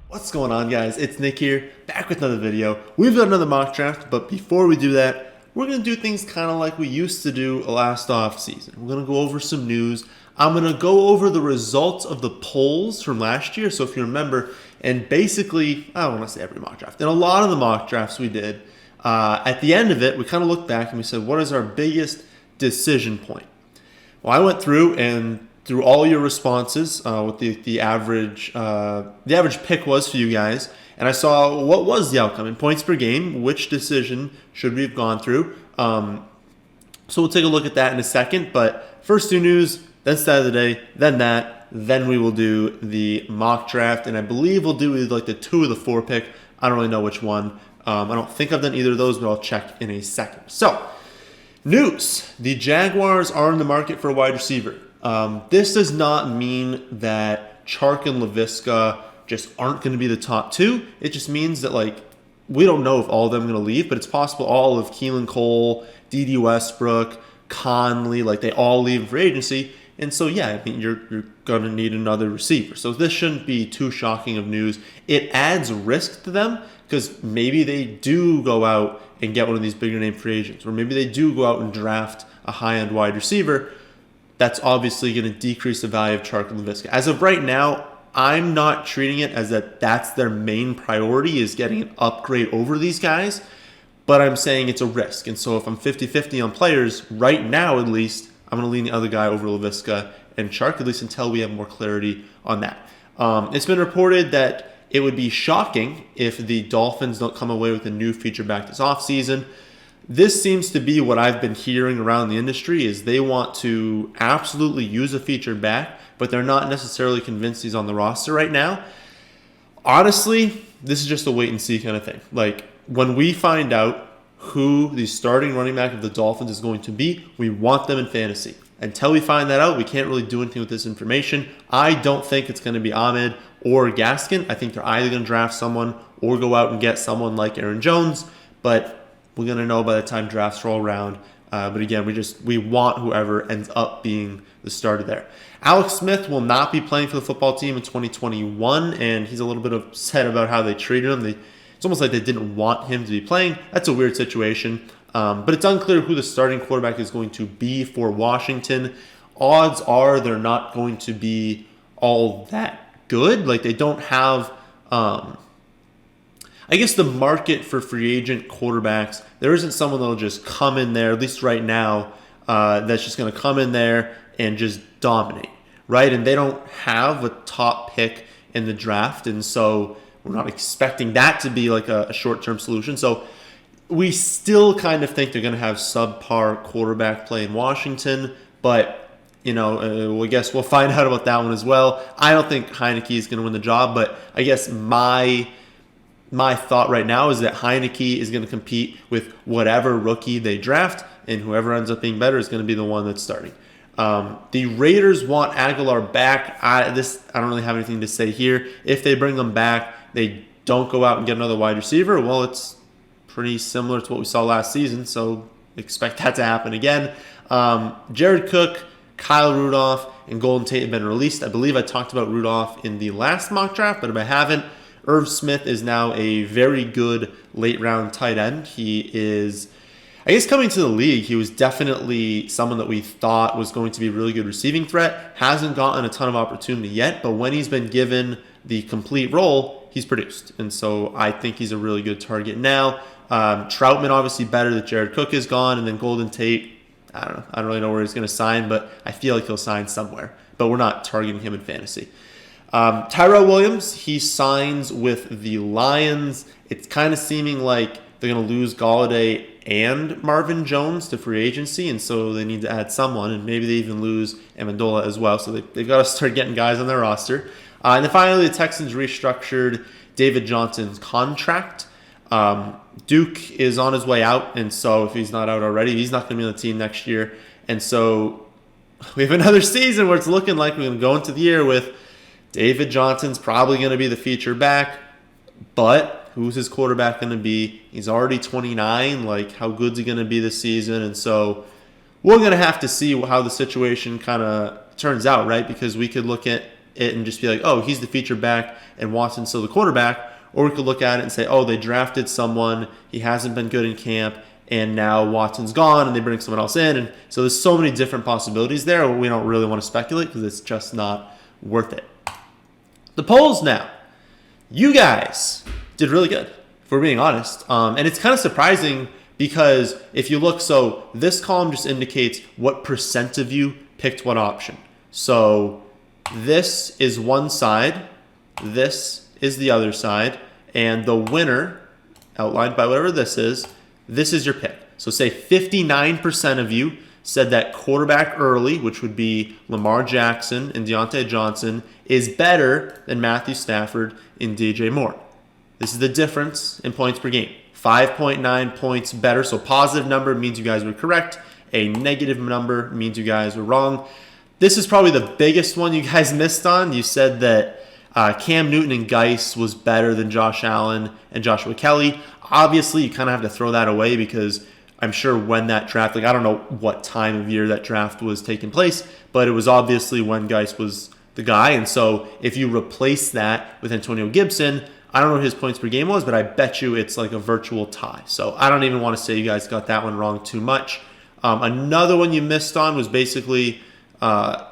What's going on, guys? It's Nick here, back with another video. We've got another mock draft, but before we do that, we're going to do things kind of like we used to do last offseason. We're going to go over some news. I'm going to go over the results of the polls from last year. So if you remember, and basically, I don't want to say every mock draft, in a lot of the mock drafts we did, at the end of it, we kind of looked back and we said, what is our biggest decision point? Well, I went through and through all your responses, what the average pick was for you guys, and I saw what was the outcome in points per game. Which decision should we have gone through? So we'll take a look at that in a second. But first, do news, then stat of the day, then we will do the mock draft, and I believe we'll do like the 2 or the 4 pick. I don't really know which one. I don't think I've done either of those, but I'll check in a second. So, news: the Jaguars are in the market for a wide receiver. This does not mean that Chark and Laviska just aren't going to be the top 2. It just means that, we don't know if all of them are going to leave, but it's possible all of Keelan Cole, D.D. Westbrook, Conley, they all leave in free agency. And so, yeah, I mean, you're going to need another receiver. So this shouldn't be too shocking of news. It adds risk to them because maybe they do go out and get one of these bigger name free agents, or maybe they do go out and draft a high-end wide receiver. That's obviously going to decrease the value of Chark and Laviska. As of right now, I'm not treating it as that's their main priority, is getting an upgrade over these guys, but I'm saying it's a risk. And so if I'm 50-50 on players, right now at least, I'm going to lean the other guy over Laviska and Chark, at least until we have more clarity on that. It's been reported that it would be shocking if the Dolphins don't come away with a new feature back this offseason. This seems to be what I've been hearing around the industry, is they want to absolutely use a feature back, but they're not necessarily convinced he's on the roster right now. Honestly, this is just a wait and see kind of thing. When we find out who the starting running back of the Dolphins is going to be, we want them in fantasy. Until we find that out, we can't really do anything with this information. I don't think it's going to be Ahmed or Gaskin. I think they're either going to draft someone or go out and get someone like Aaron Jones, but we're going to know by the time drafts roll around. But again, we want whoever ends up being the starter there. Alex Smith will not be playing for the football team in 2021, and he's a little bit upset about how they treated him. It's almost like they didn't want him to be playing. That's a weird situation. But it's unclear who the starting quarterback is going to be for Washington. Odds are they're not going to be all that good. They don't have... I guess the market for free agent quarterbacks, there isn't someone that'll just come in there, at least right now, that's just going to come in there and just dominate, right? And they don't have a top pick in the draft, and so we're not expecting that to be a short-term solution. So we still kind of think they're going to have subpar quarterback play in Washington, but I guess we'll find out about that one as well. I don't think Heineke is going to win the job, but I guess my thought right now is that Heineke is going to compete with whatever rookie they draft, and whoever ends up being better is going to be the one that's starting. The Raiders want Aguilar back. I don't really have anything to say here. If they bring him back, they don't go out and get another wide receiver, well, it's pretty similar to what we saw last season, so expect that to happen again. Jared Cook, Kyle Rudolph, and Golden Tate have been released. I believe I talked about Rudolph in the last mock draft, but if I haven't, Irv Smith is now a very good late-round tight end. He is, I guess, coming to the league, he was definitely someone that we thought was going to be a really good receiving threat. Hasn't gotten a ton of opportunity yet, but when he's been given the complete role, he's produced. And so I think he's a really good target now. Troutman, obviously better that Jared Cook is gone, and then Golden Tate, I don't really know where he's going to sign, but I feel like he'll sign somewhere. But we're not targeting him in fantasy. Tyrell Williams, he signs with the Lions. It's kind of seeming like they're going to lose Golladay and Marvin Jones to free agency, and so they need to add someone, and maybe they even lose Amendola as well. So they've got to start getting guys on their roster. And then finally, the Texans restructured David Johnson's contract. Duke is on his way out, and so if he's not out already, he's not going to be on the team next year. And so we have another season where it's looking like we're going to go into the year with David Johnson's probably going to be the feature back, but who's his quarterback going to be? He's already 29. How good's he going to be this season? And so we're going to have to see how the situation kind of turns out, right? Because we could look at it and just be like, oh, he's the featured back and Watson's still the quarterback. Or we could look at it and say, oh, they drafted someone, he hasn't been good in camp, and now Watson's gone and they bring someone else in. And so there's so many different possibilities there. We don't really want to speculate because it's just not worth it. The polls now. You guys did really good, if we're being honest. And it's kind of surprising because if you look, so this column just indicates what percent of you picked what option. So this is one side, this is the other side, and the winner, outlined by whatever this is your pick. So say 59% of you said that quarterback early, which would be Lamar Jackson and Deontay Johnson, is better than Matthew Stafford and DJ Moore. This is the difference in points per game. 5.9 points better, so positive number means you guys were correct. A negative number means you guys were wrong. This is probably the biggest one you guys missed on. You said that Cam Newton and Geis was better than Josh Allen and Joshua Kelly. Obviously, you kind of have to throw that away because I'm sure when that draft, I don't know what time of year that draft was taking place, but it was obviously when Geis was the guy. And so if you replace that with Antonio Gibson, I don't know what his points per game was, but I bet you it's like a virtual tie. So I don't even want to say you guys got that one wrong too much. Another one you missed on was basically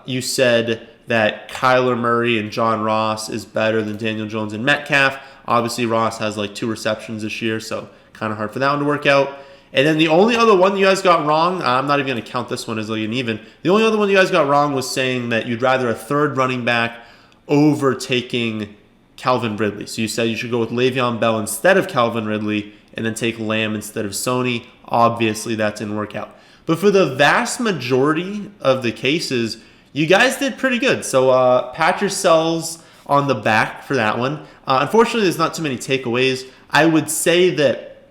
you said that Kyler Murray and John Ross is better than Daniel Jones and Metcalf. Obviously, Ross has like 2 receptions this year, so kind of hard for that one to work out. And then the only other one you guys got wrong, I'm not even going to count this one as like an even. The only other one you guys got wrong was saying that you'd rather a third running back over taking Calvin Ridley. So you said you should go with Le'Veon Bell instead of Calvin Ridley and then take Lamb instead of Sony. Obviously, that didn't work out. But for the vast majority of the cases, you guys did pretty good. So pat yourselves on the back for that one. Unfortunately, there's not too many takeaways. I would say that,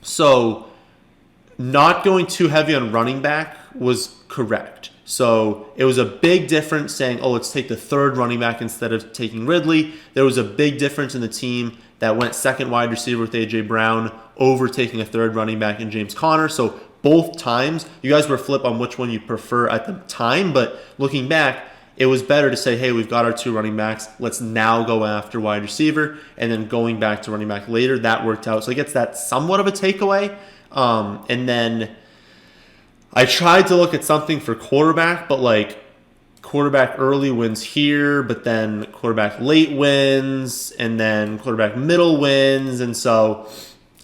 so not going too heavy on running back was correct. So it was a big difference saying, oh, let's take the third running back instead of taking Ridley. There was a big difference in the team that went second wide receiver with A.J. Brown over taking a third running back in James Conner. So both times, you guys were flip on which one you prefer at the time, but looking back, it was better to say, hey, we've got our 2 running backs. Let's now go after wide receiver, and then going back to running back later. That worked out. So I guess that's somewhat of a takeaway. And then I tried to look at something for quarterback, but like quarterback early wins here, but then quarterback late wins, and then quarterback middle wins. And so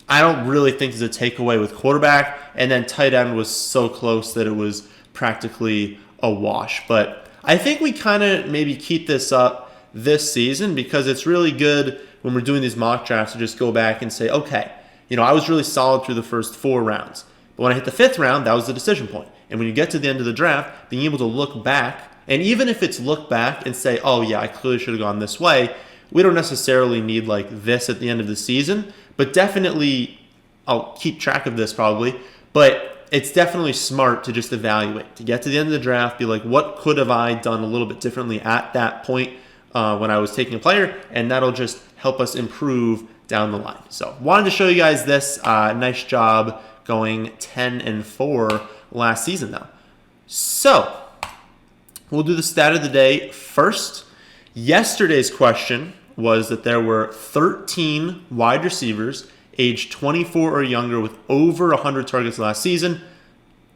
I don't really think there's a takeaway with quarterback. And then tight end was so close that it was practically a wash. But I think we kind of maybe keep this up this season because it's really good when we're doing these mock drafts to just go back and say, okay, I was really solid through the first 4 rounds. But when I hit the 5th round, that was the decision point. And when you get to the end of the draft, being able to look back, and even if it's look back and say, oh yeah, I clearly should have gone this way, we don't necessarily need like this at the end of the season. But definitely, I'll keep track of this probably, but it's definitely smart to just evaluate, to get to the end of the draft, be like, what could have I done a little bit differently at that point when I was taking a player, and that'll just help us improve down the line. So wanted to show you guys this. Nice job going 10-4 last season though. So we'll do the stat of the day first. Yesterday's question was that there were 13 wide receivers aged 24 or younger with over 100 targets last season.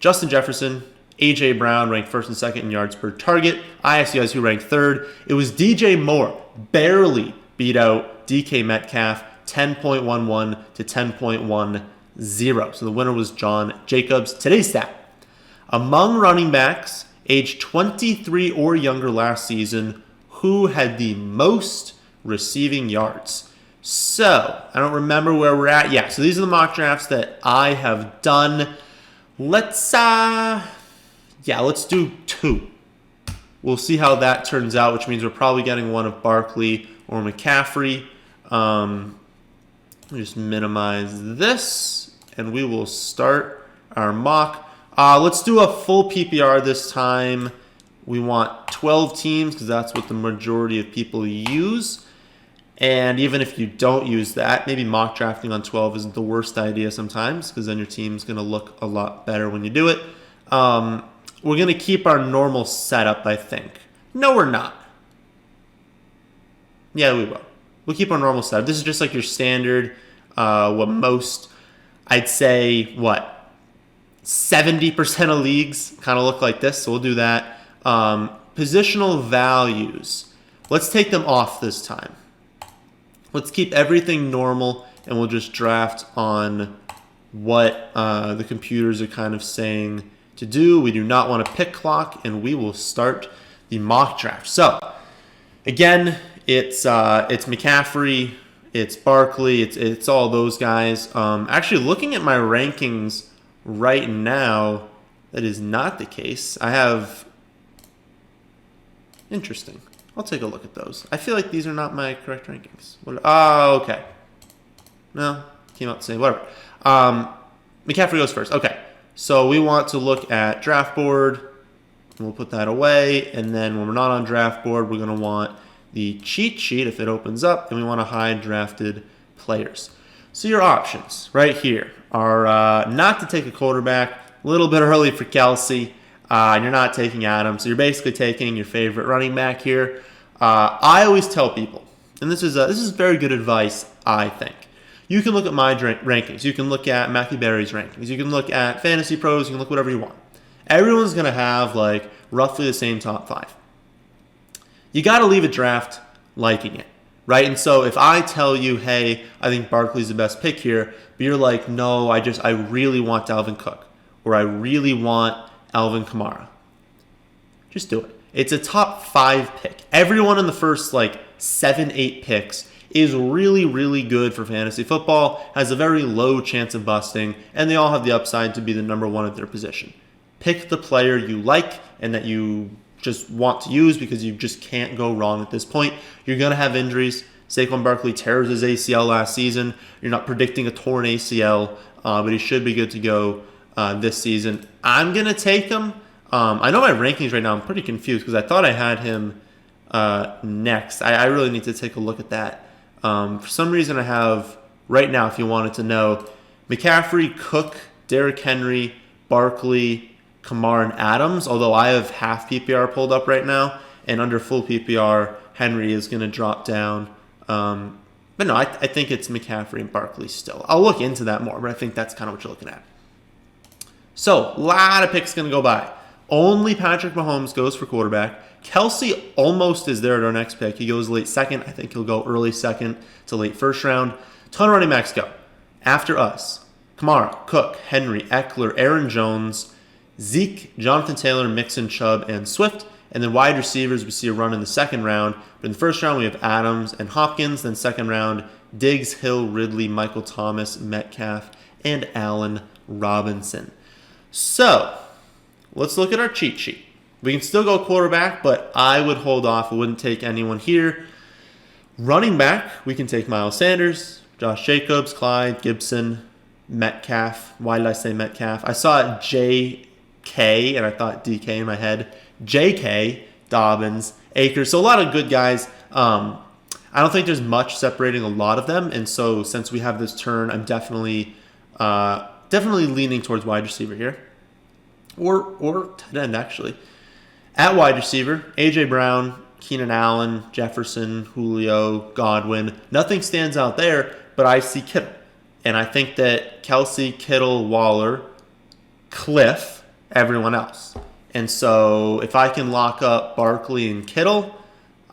Justin Jefferson, A.J. Brown ranked 1st and 2nd in yards per target. I asked you guys who ranked 3rd. It was DJ Moore, barely beat out DK Metcalf, 10.11 to 10.10. So the winner was John Jacobs. Today's stat. Among running backs aged 23 or younger last season, who had the most receiving yards? So, I don't remember where we're at. Yeah, so these are the mock drafts that I have done. Let's do 2. We'll see how that turns out, which means we're probably getting one of Barkley or McCaffrey. Just minimize this, and we will start our mock. Let's do a full PPR this time. We want 12 teams because that's what the majority of people use. And even if you don't use that, maybe mock drafting on 12 isn't the worst idea sometimes because then your team's going to look a lot better when you do it. We're going to keep our normal setup, I think. No, we're not. Yeah, we will. We'll keep our normal setup. This is just like your standard, what most, I'd say, 70% of leagues kind of look like this, so we'll do that. Positional values. Let's take them off this time. Let's keep everything normal, and we'll just draft on what the computers are kind of saying to do. We do not want a pick clock, and we will start the mock draft. So, again, it's McCaffrey, it's Barkley, it's all those guys. Actually, looking at my rankings right now, that is not the case. I have... Interesting. I'll take a look at those. I feel like these are not my correct rankings. Oh, okay. No, came out the same. Whatever. McCaffrey goes first. Okay. So we want to look at draft board. We'll put that away. And then when we're not on draft board, we're going to want the cheat sheet if it opens up. And we want to hide drafted players. So your options right here are not to take a quarterback. A little bit early for Kelsey. And you're not taking Adams. So you're basically taking your favorite running back here. I always tell people, and this is very good advice, I think. You can look at my rankings. You can look at Matthew Berry's rankings. You can look at Fantasy Pros. You can look whatever you want. Everyone's going to have like roughly the same top 5. You got to leave a draft liking it, right? And so if I tell you, hey, I think Barkley's the best pick here, but you're like, no, I really want Dalvin Cook, or I really want Alvin Kamara. Just do it. It's a top 5 pick. Everyone in the first 7, 8 picks is really, really good for fantasy football, has a very low chance of busting, and they all have the upside to be the number 1 at their position. Pick the player you like and that you just want to use because you just can't go wrong at this point. You're going to have injuries. Saquon Barkley tears his ACL last season. You're not predicting a torn ACL, but he should be good to go this season. I'm going to take him. I know my rankings right now, I'm pretty confused because I thought I had him next. I really need to take a look at that. For some reason I have, right now, if you wanted to know, McCaffrey, Cook, Derrick Henry, Barkley, Kamara, and Adams, although I have half PPR pulled up right now, and under full PPR, Henry is going to drop down. But no, I think it's McCaffrey and Barkley still. I'll look into that more, but I think that's kind of what you're looking at. So, a lot of picks going to go by. Only Patrick Mahomes goes for quarterback. Kelsey almost is there at our next pick. He goes late second. I think he'll go early second to late first round. Ton of running backs go. After us, Kamara, Cook, Henry, Eckler, Aaron Jones, Zeke, Jonathan Taylor, Mixon, Chubb, and Swift. And then wide receivers, we see a run in the second round. But in the first round, we have Adams and Hopkins. Then second round, Diggs, Hill, Ridley, Michael Thomas, Metcalf, and Allen Robinson. So, let's look at our cheat sheet. We can still go quarterback, but I would hold off. I wouldn't take anyone here. Running back, we can take Miles Sanders, Josh Jacobs, Clyde, Gibson, Metcalf. Why did I say Metcalf? I saw J.K., and I thought D.K. in my head. J.K., Dobbins, Akers. So a lot of good guys. I don't think there's much separating a lot of them, and so since we have this turn, I'm definitely leaning towards wide receiver here. Or tight end, actually. At wide receiver, A.J. Brown, Keenan Allen, Jefferson, Julio, Godwin. Nothing stands out there, but I see Kittle. And I think that Kelsey, Kittle, Waller, Cliff, everyone else. And so if I can lock up Barkley and Kittle,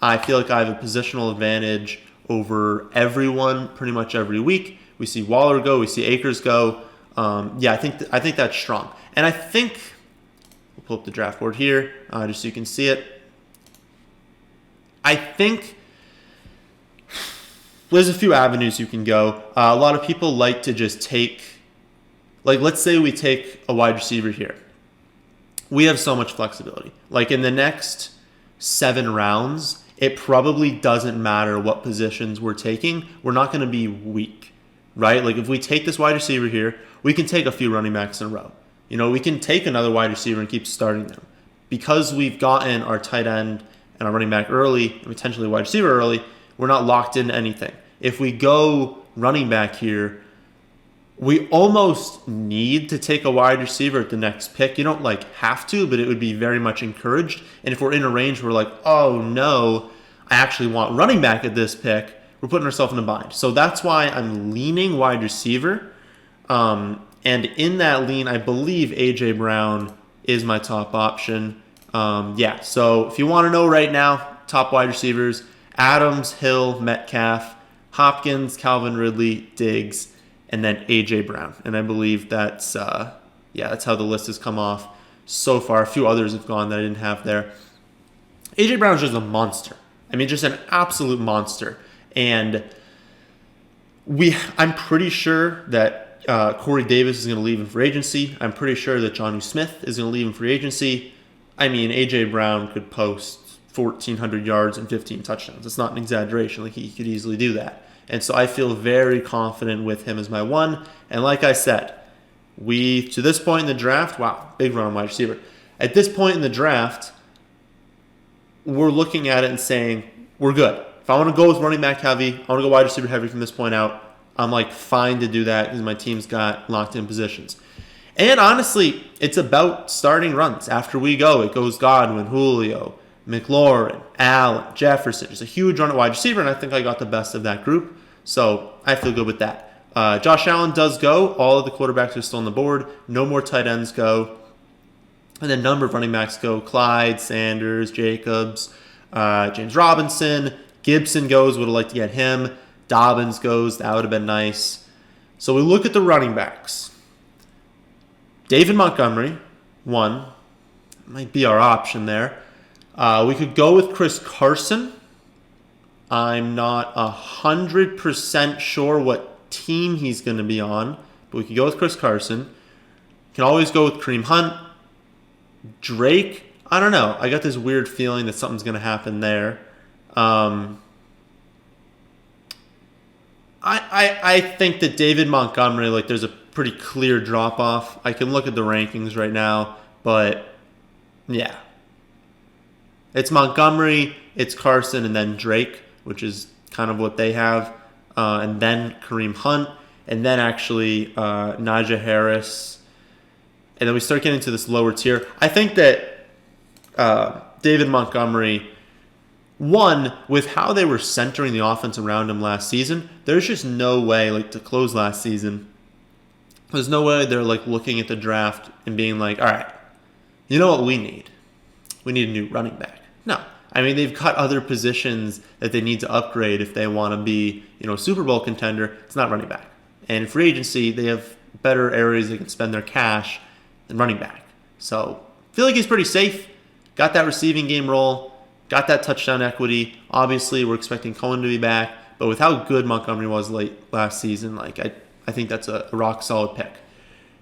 I feel like I have a positional advantage over everyone pretty much every week. We see Waller go. We see Akers go. I think that's strong. And I think, we'll pull up the draft board here just so you can see it. I think there's a few avenues you can go. A lot of people like to just take, let's say we take a wide receiver here. We have so much flexibility. In the next 7 rounds, it probably doesn't matter what positions we're taking. We're not going to be weak, right? If we take this wide receiver here, we can take a few running backs in a row. We can take another wide receiver and keep starting them. Because we've gotten our tight end and our running back early, and potentially wide receiver early, we're not locked into anything. If we go running back here, we almost need to take a wide receiver at the next pick. You don't have to, but it would be very much encouraged. And if we're in a range where we're oh no, I actually want running back at this pick, we're putting ourselves in a bind. So that's why I'm leaning wide receiver. And in that lean, I believe A.J. Brown is my top option. So if you want to know right now, top wide receivers, Adams, Hill, Metcalf, Hopkins, Calvin Ridley, Diggs, and then A.J. Brown. And I believe that's how the list has come off so far. A few others have gone that I didn't have there. A.J. Brown is just a monster. I mean, just an absolute monster. And I'm pretty sure that Corey Davis is going to leave in free agency. I'm pretty sure that Jonnu Smith is going to leave in free agency. I mean, A.J. Brown could post 1,400 yards and 15 touchdowns. It's not an exaggeration. Like, he could easily do that. And so I feel very confident with him as my one. And like I said, to this point in the draft, wow, big run on wide receiver. At this point in the draft, we're looking at it and saying, we're good. If I want to go with running back heavy, I want to go wide receiver heavy from this point out, I'm like fine to do that because my team's got locked in positions. And honestly, it's about starting runs. After we go, it goes Godwin, Julio, McLaurin, Allen, Jefferson. Just a huge run at wide receiver, and I think I got the best of that group. So I feel good with that. Josh Allen does go. All of the quarterbacks are still on the board. No more tight ends go. And then a number of running backs go. Clyde, Sanders, Jacobs, James Robinson. Gibson goes. Would have liked to get him. Dobbins goes. That would have been nice. So we look at the running backs. David Montgomery, one. Might be our option there. We could go with Chris Carson. I'm not 100% sure what team he's going to be on, but we could go with Chris Carson. Can always go with Kareem Hunt. Drake, I don't know. I got this weird feeling that something's going to happen there. I think that David Montgomery, like, there's a pretty clear drop-off. I can look at the rankings right now, but yeah. It's Montgomery, it's Carson, and then Drake, which is kind of what they have, and then Kareem Hunt, and then actually Najee Harris, and then we start getting to this lower tier. I think that David Montgomery, one, with how they were centering the offense around him last season, there's just no way, like, to close last season, there's no way they're, like, looking at the draft and being like, all right, you know what we need? We need a new running back. No. I mean, they've got other positions that they need to upgrade if they want to be, a Super Bowl contender. It's not running back. And in free agency, they have better areas they can spend their cash than running back. So I feel like he's pretty safe. Got that receiving game role. Got that touchdown equity. Obviously, we're expecting Cohen to be back. But with how good Montgomery was late last season, like I think that's a rock solid pick.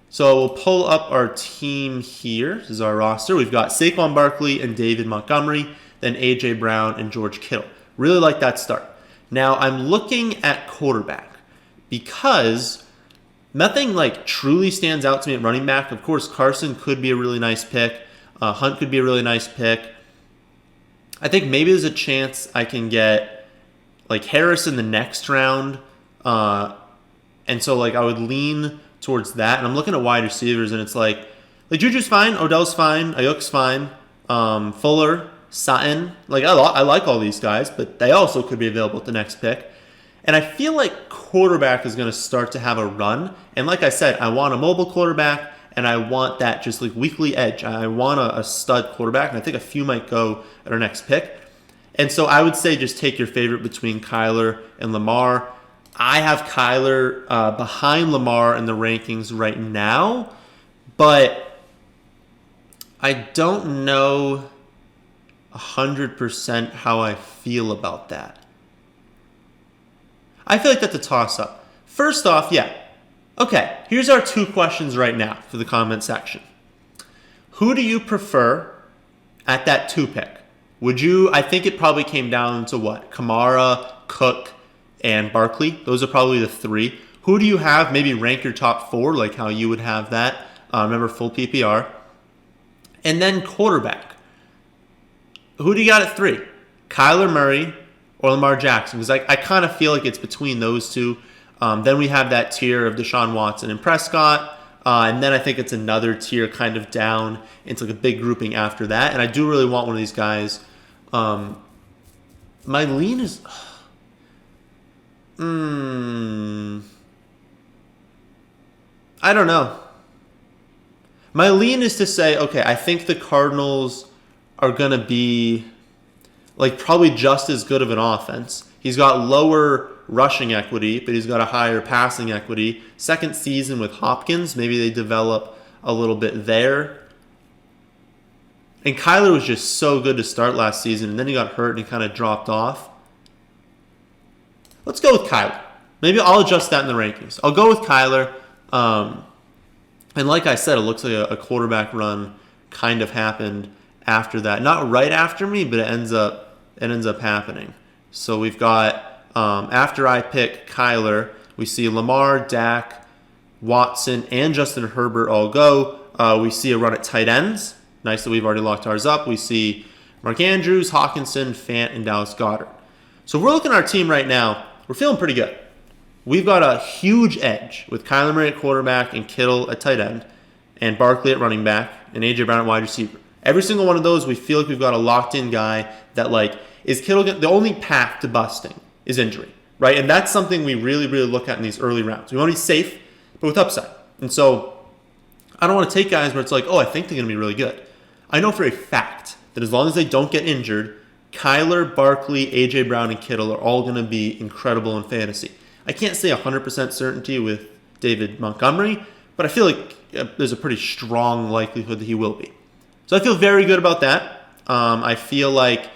So we'll pull up our team here. This is our roster. We've got Saquon Barkley and David Montgomery, then A.J. Brown and George Kittle. Really like that start. Now I'm looking at quarterback because nothing like truly stands out to me at running back. Of course, Carson could be a really nice pick. Hunt could be a really nice pick. I think maybe there's a chance I can get like Harris in the next round. And so like I would lean towards that. And I'm looking at wide receivers and it's like Juju's fine, Odell's fine, Ayuk's fine, Fuller, Sutton. Like I like all these guys, but they also could be available at the next pick. And I feel like quarterback is going to start to have a run. And like I said, I want a mobile quarterback and I want that just like weekly edge. I want a stud quarterback, and I think a few might go at our next pick. And so I would say just take your favorite between Kyler and Lamar. I have Kyler behind Lamar in the rankings right now, but I don't know 100% how I feel about that. I feel like that's a toss-up. First off, yeah. Okay, here's our two questions right now for the comment section. Who do you prefer at that 2 pick? I think it probably came down to what? Kamara, Cook, and Barkley. Those are probably the 3. Who do you have? Maybe rank your top 4, like how you would have that. Remember, full PPR. And then quarterback. Who do you got at 3? Kyler Murray or Lamar Jackson? Because I kind of feel like it's between those two. Then we have that tier of Deshaun Watson and Prescott. And then I think it's another tier kind of down into like a big grouping after that. And I do really want one of these guys My lean is... I don't know. My lean is to say, okay, I think the Cardinals are going to be like probably just as good of an offense. He's got lower rushing equity, but he's got a higher passing equity. Second season with Hopkins, maybe they develop a little bit there. And Kyler was just so good to start last season, and then he got hurt and he kind of dropped off. Let's go with Kyler. Maybe I'll adjust that in the rankings. I'll go with Kyler. And like I said, it looks like a quarterback run kind of happened after that. Not right after me, but it ends up happening. So we've got, after I pick Kyler, we see Lamar, Dak, Watson, and Justin Herbert all go. We see a run at tight ends. Nice that we've already locked ours up. We see Mark Andrews, Hawkinson, Fant, and Dallas Goedert. So if we're looking at our team right now, we're feeling pretty good. We've got a huge edge with Kyler Murray at quarterback and Kittle at tight end and Barkley at running back and A.J. Brown at wide receiver. Every single one of those, we feel like we've got a locked-in guy that, like, is Kittle the only path to busting is injury, right? And that's something we really, really look at in these early rounds. We want to be safe, but with upside. And so I don't want to take guys where it's like, oh, I think they're going to be really good. I know for a fact that as long as they don't get injured, Kyler, Barkley, A.J. Brown, and Kittle are all going to be incredible in fantasy. I can't say 100% certainty with David Montgomery, but I feel like there's a pretty strong likelihood that he will be. So I feel very good about that. I feel like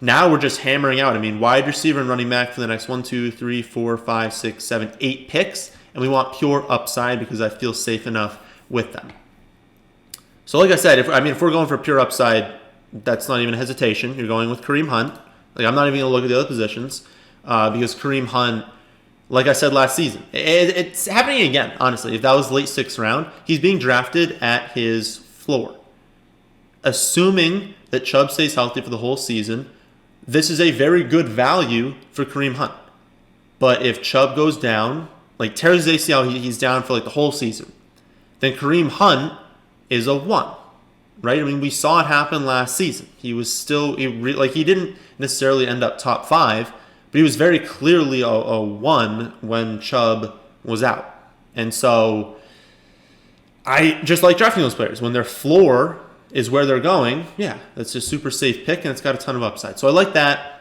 now we're just hammering out. I mean, wide receiver and running back for the next 1, 2, 3, 4, 5, 6, 7, 8 picks, and we want pure upside because I feel safe enough with them. So like I said, if we're going for pure upside, that's not even a hesitation. You're going with Kareem Hunt. Like, I'm not even going to look at the other positions because Kareem Hunt, like I said last season, it's happening again, honestly. If that was late 6th round, he's being drafted at his floor. Assuming that Chubb stays healthy for the whole season, this is a very good value for Kareem Hunt. But if Chubb goes down, like tears his ACL, he's down for like the whole season, then Kareem Hunt is a 1, right? I mean, we saw it happen last season. He was still, he didn't necessarily end up top 5, but he was very clearly a 1 when Chubb was out. And so I just like drafting those players. When their floor is where they're going, yeah, that's a super safe pick, and it's got a ton of upside. So I like that.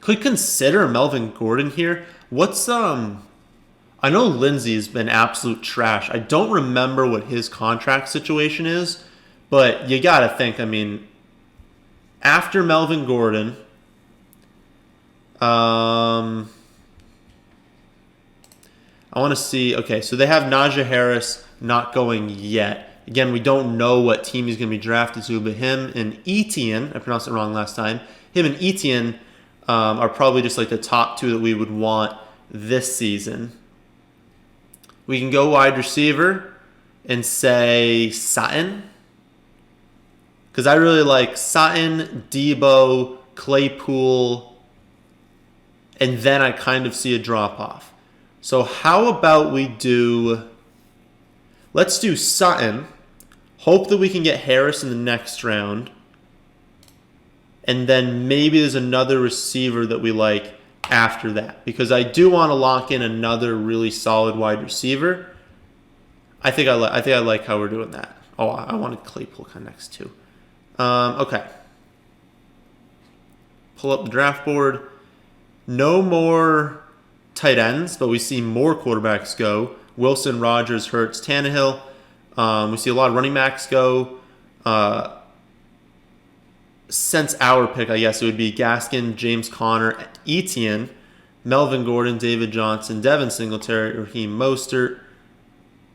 Could consider Melvin Gordon here. I know Lindsey's been absolute trash. I don't remember what his contract situation is, but you got to think, I mean, after Melvin Gordon, I want to see, okay, so they have Najee Harris not going yet. Again, we don't know what team he's going to be drafted to, but him and Etienne, I pronounced it wrong last time, him and Etienne are probably just like the top 2 that we would want this season. We can go wide receiver and say Sutton, because I really like Sutton, Debo, Claypool, and then I kind of see a drop-off. So how about let's do Sutton, hope that we can get Harris in the next round, and then maybe there's another receiver that we like after that, because I do want to lock in another really solid wide receiver. I think I like how we're doing that. Oh, I wanted Claypool kind of next too. Okay. Pull up the draft board. No more tight ends, but we see more quarterbacks go. Wilson, Rodgers, Hurts, Tannehill. We see a lot of running backs go. Since our pick, I guess it would be Gaskin, James Conner, Etienne, Melvin Gordon, David Johnson, Devin Singletary, Raheem Mostert.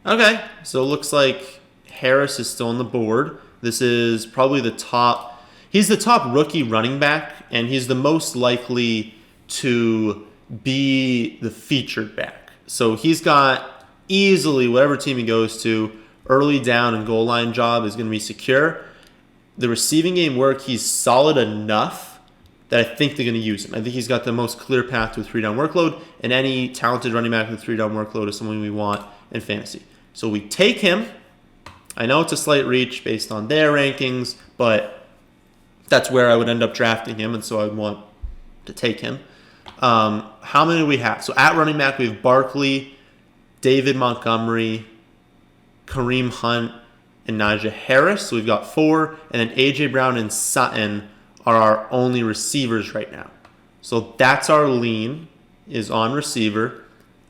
Okay, so it looks like Harris is still on the board. This is probably he's the top rookie running back, and he's the most likely to be the featured back. So he's got easily whatever team he goes to, early down and goal line job is going to be secure. The receiving game work, he's solid enough that I think they're going to use him. I think he's got the most clear path to a 3-down workload, and any talented running back with a 3-down workload is someone we want in fantasy. So we take him. I know it's a slight reach based on their rankings, but that's where I would end up drafting him, and so I would want to take him. How many do we have? So at running back, we have Barkley, David Montgomery, Kareem Hunt, and Najee Harris. So we've got 4, and then A.J. Brown and Sutton are our only receivers right now. So that's our lean, is on receiver.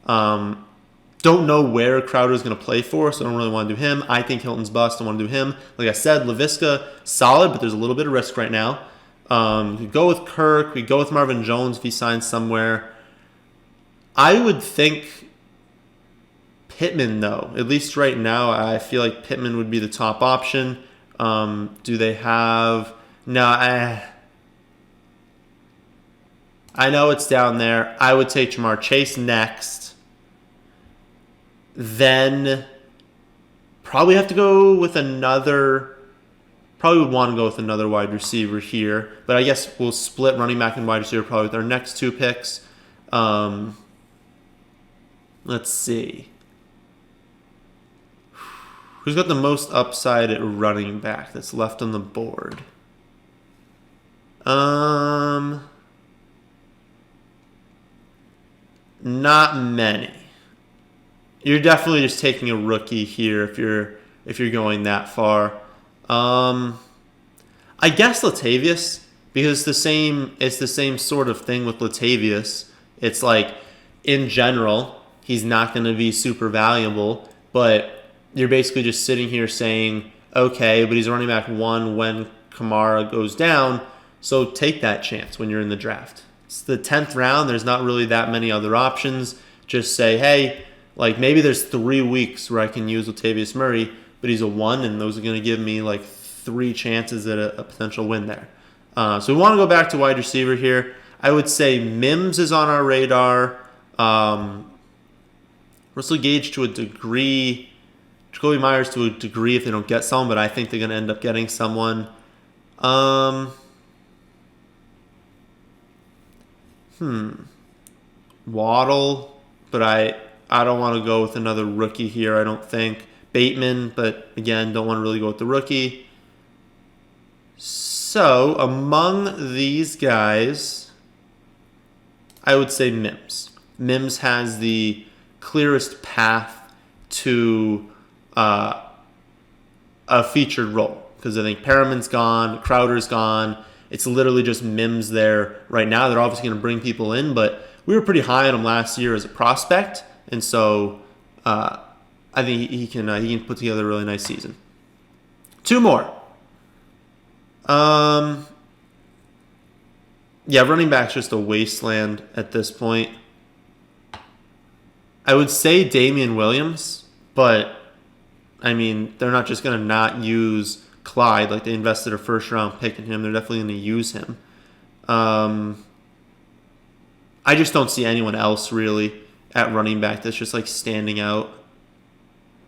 Don't know where Crowder's going to play for, so I don't really want to do him. I think Hilton's bust. I want to do him. Like I said, LaVisca, solid, but there's a little bit of risk right now. We could go with Kirk. We could go with Marvin Jones if he signs somewhere. I would think Pittman, though. At least right now, I feel like Pittman would be the top option. Do they have... No, I know it's down there. I would take Jamar Chase next. Then probably have to go with another... Probably would want to go with another wide receiver here. But I guess we'll split running back and wide receiver probably with our next 2 picks. Let's see. Who's got the most upside at running back that's left on the board? Not many. You're definitely just taking a rookie here if you're going that far. I guess Latavius, because it's the same sort of thing with Latavius. It's like, in general, he's not going to be super valuable, but you're basically just sitting here saying, okay, but he's a running back 1 when Kamara goes down, so take that chance when you're in the draft. It's the 10th round. There's not really that many other options. Just say, hey, like maybe there's 3 weeks where I can use Latavius Murray, but he's a 1, and those are going to give me like 3 chances at a potential win there. So we want to go back to wide receiver here. I would say Mims is on our radar. Russell Gage to a degree. Jacoby Myers to a degree if they don't get someone, but I think they're going to end up getting someone. Waddle, but I don't want to go with another rookie here, I don't think. Bateman, but again, don't want to really go with the rookie. So, among these guys, I would say Mims. Mims has the clearest path to a featured role, because I think Perriman's gone, Crowder's gone. It's literally just Mims there right now. They're obviously going to bring people in, but we were pretty high on him last year as a prospect, and so I think he can put together a really nice season. 2 more. Running back's just a wasteland at this point. I would say Damian Williams, but I mean, they're not just going to not use Clyde. Like, they invested a first-round pick in him. They're definitely going to use him. I just don't see anyone else, really, at running back that's just, like, standing out.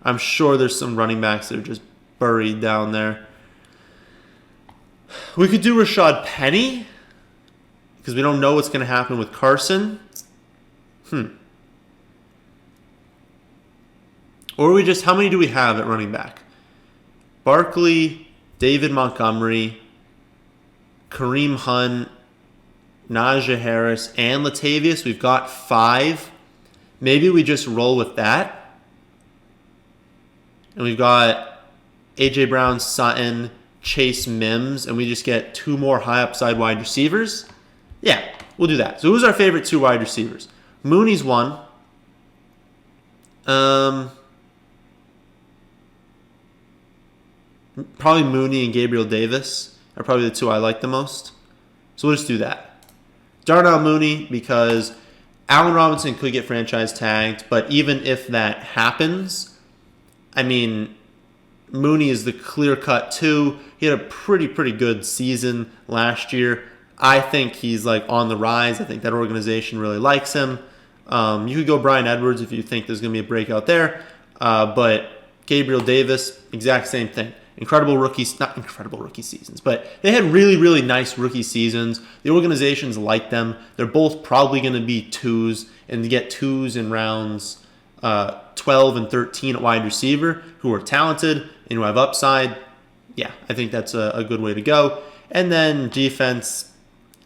I'm sure there's some running backs that are just buried down there. We could do Rashad Penny, because we don't know what's going to happen with Carson. Or we just, how many do we have at running back? Barkley, David Montgomery, Kareem Hunt, Najee Harris, and Latavius. We've got 5. Maybe we just roll with that. And we've got A.J. Brown, Sutton, Chase, Mims, and we just get 2 more high upside wide receivers. Yeah, we'll do that. So who's our favorite 2 wide receivers? Mooney's 1. Probably Mooney and Gabriel Davis are probably the 2 I like the most. So we'll just do that. Darnell Mooney, because Allen Robinson could get franchise tagged, but even if that happens, I mean, Mooney is the clear-cut 2. He had a pretty good season last year. I think he's like on the rise. I think that organization really likes him. You could go Bryan Edwards if you think there's going to be a breakout there. But Gabriel Davis, exact same thing. Not incredible rookie seasons, but they had really nice rookie seasons. The organizations like them. They're both probably going to be 2s, and to get 2s in rounds 12 and 13 at wide receiver who are talented and who have upside, yeah, I think that's a good way to go. And then defense,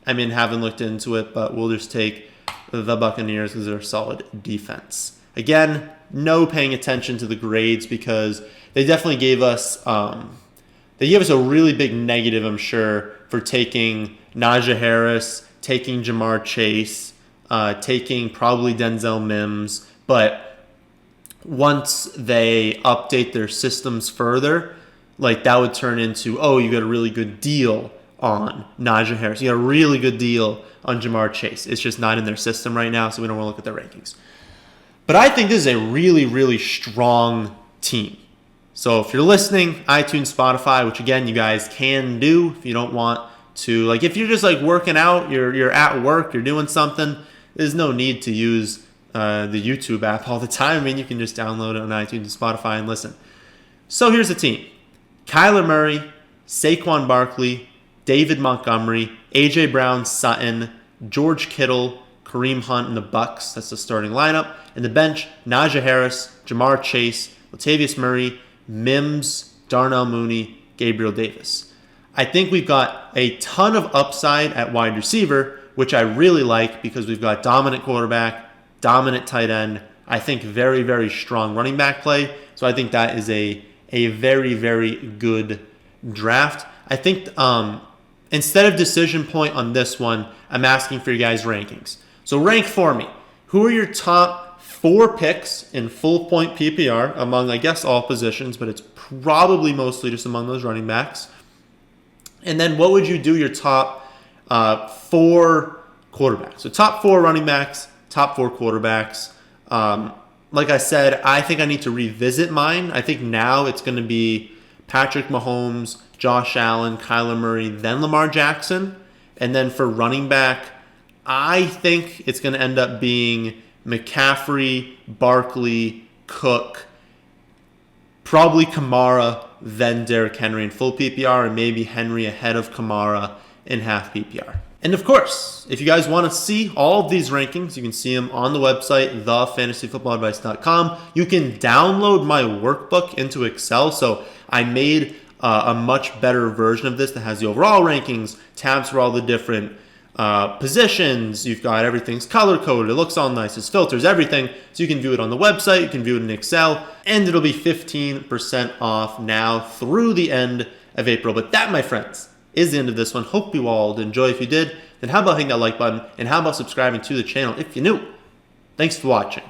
I mean, haven't looked into it, but we'll just take the Buccaneers because they're a solid defense. Again, no paying attention to the grades because they definitely gave us a really big negative, I'm sure, for taking Najee Harris, taking Jamar Chase, taking probably Denzel Mims. But once they update their systems further, like that would turn into, oh, you got a really good deal on Najee Harris. You got a really good deal on Jamar Chase. It's just not in their system right now, so we don't want to look at their rankings. But I think this is a really, really strong team. So if you're listening, iTunes, Spotify, which again, you guys can do if you don't want to, like if you're just like working out, you're at work, you're doing something, there's no need to use the YouTube app all the time. I mean, you can just download it on iTunes and Spotify and listen. So here's the team. Kyler Murray, Saquon Barkley, David Montgomery, A.J. Brown, Sutton, George Kittle, Kareem Hunt in the Bucks. That's the starting lineup. In the bench, Najee Harris, Jamar Chase, Latavius Murray, Mims, Darnell Mooney, Gabriel Davis. I think we've got a ton of upside at wide receiver, which I really like because we've got dominant quarterback, dominant tight end. I think very, very strong running back play. So I think that is a very, very good draft. I think instead of decision point on this one, I'm asking for you guys' rankings. So rank for me. Who are your top 4 picks in full point PPR among, I guess, all positions, but it's probably mostly just among those running backs. And then what would you do your top 4 quarterbacks? So top 4 running backs, top 4 quarterbacks. Like I said, I think I need to revisit mine. I think now it's going to be Patrick Mahomes, Josh Allen, Kyler Murray, then Lamar Jackson. And then for running back, I think it's going to end up being McCaffrey, Barkley, Cook, probably Kamara, then Derrick Henry in full PPR, and maybe Henry ahead of Kamara in half PPR. And of course, if you guys want to see all of these rankings, you can see them on the website, thefantasyfootballadvice.com. You can download my workbook into Excel. So I made a much better version of this that has the overall rankings, tabs for all the different positions. You've got everything's color coded. It looks all nice. It's filters, everything. So you can view it on the website. You can view it in Excel. And it'll be 15% off now through the end of April. But that, my friends, is the end of this one. Hope you all enjoy. If you did, then how about hitting that like button? And how about subscribing to the channel if you're new? Thanks for watching.